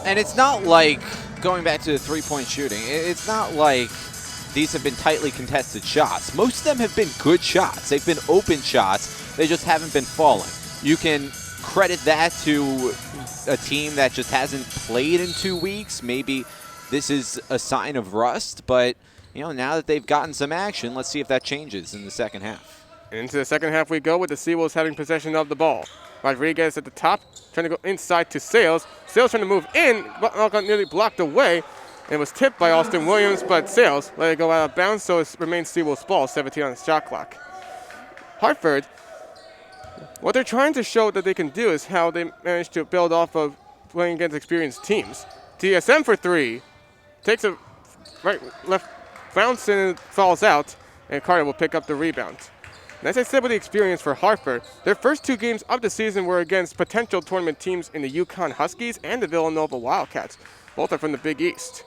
And it's not like, going back to the three-point shooting, it's not like these have been tightly contested shots. Most of them have been good shots. They've been open shots. They just haven't been falling. You can credit that to a team that just hasn't played in 2 weeks. Maybe this is a sign of rust, but now that they've gotten some action, let's see if that changes in the second half. And into the second half we go with the Seawolves having possession of the ball. Rodriguez at the top, trying to go inside to Sales. Sales trying to move in, but nearly blocked away. It was tipped by Austin Williams, but Sales let it go out of bounds, so it remains Seawolves ball, 17 on the shot clock. Hartford, what they're trying to show that they can do is how they managed to build off of playing against experienced teams. TSM for three, takes a left bounce and falls out, and Carter will pick up the rebound. And as I said with the experience for Hartford, their first 2 games of the season were against potential tournament teams in the UConn Huskies and the Villanova Wildcats. Both are from the Big East.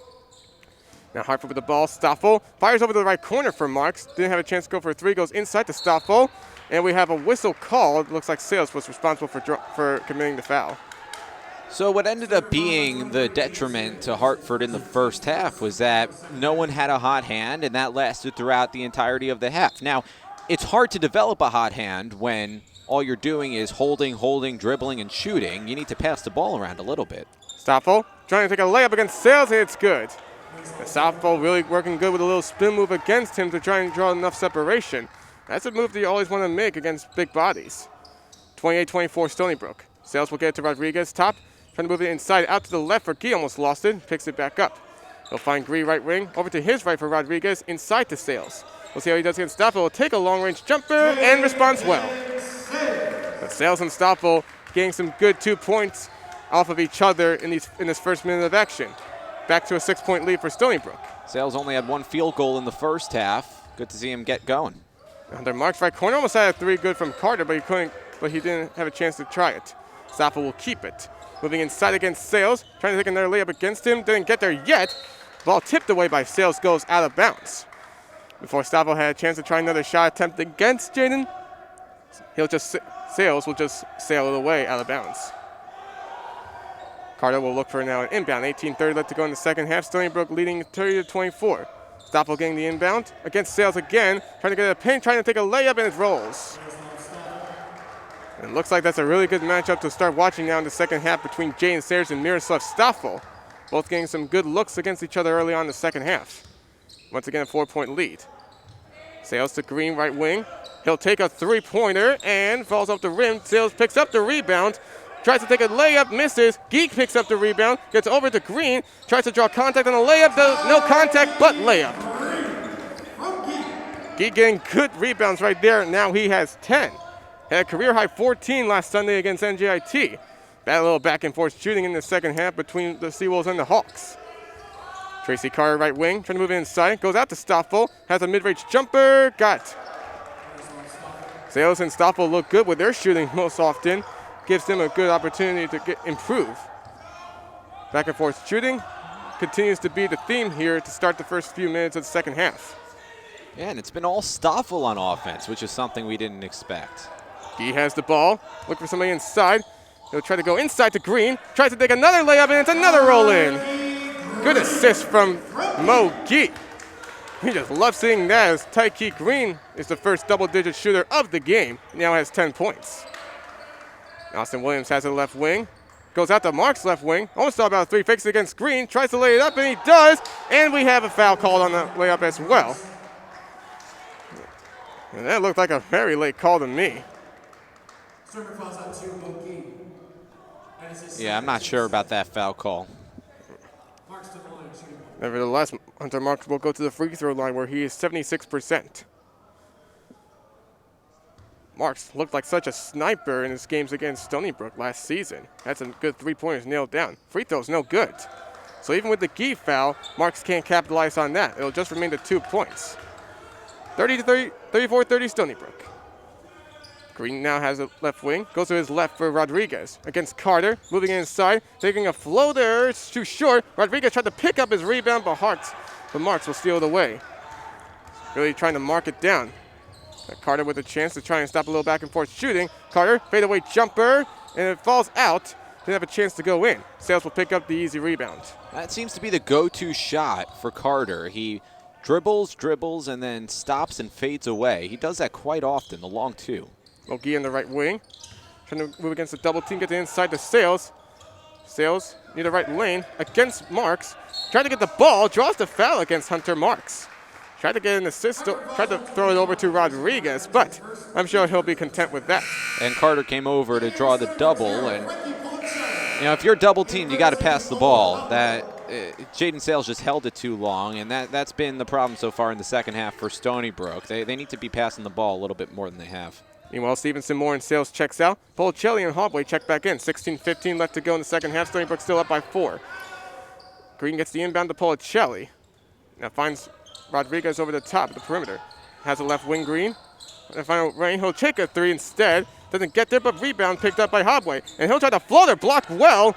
Now Hartford with the ball. Stoffel fires over to the right corner for Marks. Didn't have a chance to go for a 3. Goes inside to Stoffel. And we have a whistle called. Looks like Sales was responsible for committing the foul. So what ended up being the detriment to Hartford in the first half was that no one had a hot hand, and that lasted throughout the entirety of the half. Now, it's hard to develop a hot hand when all you're doing is holding, dribbling, and shooting. You need to pass the ball around a little bit. Stoffel trying to take a layup against Sales, and it's good. And Stoffel really working good with a little spin move against him to try and draw enough separation. That's a move that you always want to make against big bodies. 28-24 Stony Brook. Sales will get it to Rodriguez, top. Trying to move it inside, out to the left for Gee, almost lost it, picks it back up. He'll find Gree right wing, over to his right for Rodriguez, inside to Sales. We'll see how he does against Stoffel. He'll take a long-range jumper and responds well. But Sales and Stoffel getting some good 2 points off of each other in this first minute of action. Back to a 6-point lead for Stony Brook. Sales only had 1 field goal in the first half. Good to see him get going. Under Mark's right corner, almost had a 3 good from Carter, but he didn't have a chance to try it. Stoffel will keep it. Moving inside against Sales, trying to take another layup against him. Didn't get there yet. Ball tipped away by Sales, goes out of bounds. Before Stoffel had a chance to try another shot attempt against Jaden, Sales will just sail it away out of bounds. Carter will look for now an inbound. 18:30 left to go in the second half. Stony Brook leading 30-24. Stoffel getting the inbound against Sales again, trying to get a pin, trying to take a layup, and it rolls. And it looks like that's a really good matchup to start watching now in the second half between Jaden Sayers and Miroslav Stoffel. Both getting some good looks against each other early on in the second half. Once again, a 4-point lead. Sales to Green, right wing. He'll take a 3-pointer and falls off the rim. Sales picks up the rebound. Tries to take a layup, misses. Geek picks up the rebound, gets over to Green. Tries to draw contact on the layup. No contact, but layup. Geek getting good rebounds right there. Now he has 10. Had a career-high 14 last Sunday against NJIT. That little back-and-forth shooting in the second half between the Seawolves and the Hawks. Tracy Carter, right wing, trying to move inside. Goes out to Stoffel. Has a mid-range jumper. Got. Sales and Stoffel look good with their shooting most often. Gives them a good opportunity to improve. Back-and-forth shooting continues to be the theme here to start the first few minutes of the second half. Yeah, and it's been all Stoffel on offense, which is something we didn't expect. He has the ball. Look for somebody inside. He'll try to go inside to Green. Tries to take another layup, and it's another roll-in. Good assist from Mo Gee. We just love seeing that as Tyke Green is the first double-digit shooter of the game. Now has 10 points. Austin Williams has a left wing. Goes out to Mark's left wing. Almost thought about 3 fakes against Green. Tries to lay it up, and he does. And we have a foul called on the layup as well. And that looked like a very late call to me. Yeah, I'm not sure about that foul call. Nevertheless, Hunter Marks will go to the free throw line where he is 76%. Marks looked like such a sniper in his games against Stony Brook last season. Had some good 3-pointers nailed down. Free throws no good. So even with the Gee foul, Marks can't capitalize on that. It'll just remain to 2 points. 34-30 Stony Brook. Green now has a left wing. Goes to his left for Rodriguez against Carter. Moving inside, taking a floater. It's too short. Rodriguez tried to pick up his rebound, but Marks will steal it away. Really trying to mark it down. Carter with a chance to try and stop a little back and forth shooting. Carter, fadeaway jumper, and it falls out. didn't have a chance to go in. Sales will pick up the easy rebound. That seems to be the go-to shot for Carter. He dribbles, and then stops and fades away. He does that quite often, the long two. McGee in the right wing. Trying to move against the double team, get the inside to Sales. Sales near the right lane against Marks. Trying to get the ball, draws the foul against Hunter Marks. Tried to get an assist, tried to throw it over to Rodriguez, but I'm sure he'll be content with that. And Carter came over to draw the double, and if you're double teamed, you got to pass the ball. Jaden Sales just held it too long, and that's been the problem so far in the second half for Stony Brook. They need to be passing the ball a little bit more than they have. Meanwhile, Stevenson, Moore, and Sales checks out. Policelli and Hobway check back in. 16-15 left to go in the second half. Stony Brook still up by 4. Green gets the inbound to Policelli. Now finds Rodriguez over the top of the perimeter. Has a left wing, Green. And final Rain, he'll take a 3 instead. Doesn't get there, but rebound picked up by Hobway. And he'll try to floater, blocked well.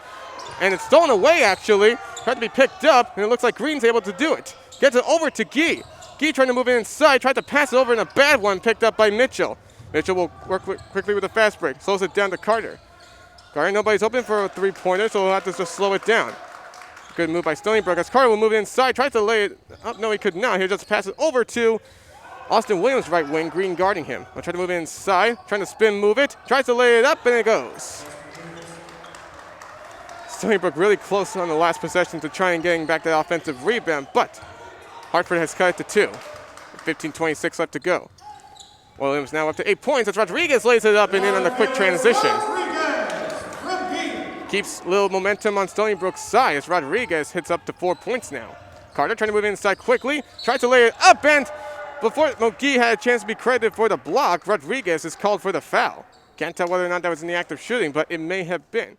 And it's stolen away, actually. Tried to be picked up, and it looks like Green's able to do it. Gets it over to Gee. Gee trying to move it inside, tried to pass it over, and a bad one picked up by Mitchell. Mitchell will work quickly with a fast break. Slows it down to Carter. Carter, nobody's open for a three-pointer, so he'll have to just slow it down. Good move by Stony Brook as Carter will move it inside, tries to lay it up. No, he could not. He'll just pass it over to Austin Williams, right wing, Green guarding him. He'll try to move it inside, trying to spin move it, tries to lay it up, and it goes. Stony Brook really close on the last possession to try and getting back that offensive rebound, but Hartford has cut it to 2. 15:26 left to go. Williams now up to 8 points as Rodriguez lays it up and in on the quick transition. Keeps a little momentum on Stony Brook's side as Rodriguez hits up to 4 points now. Carter trying to move inside quickly, tries to lay it up, and before McGee had a chance to be credited for the block, Rodriguez is called for the foul. Can't tell whether or not that was in the act of shooting, but it may have been.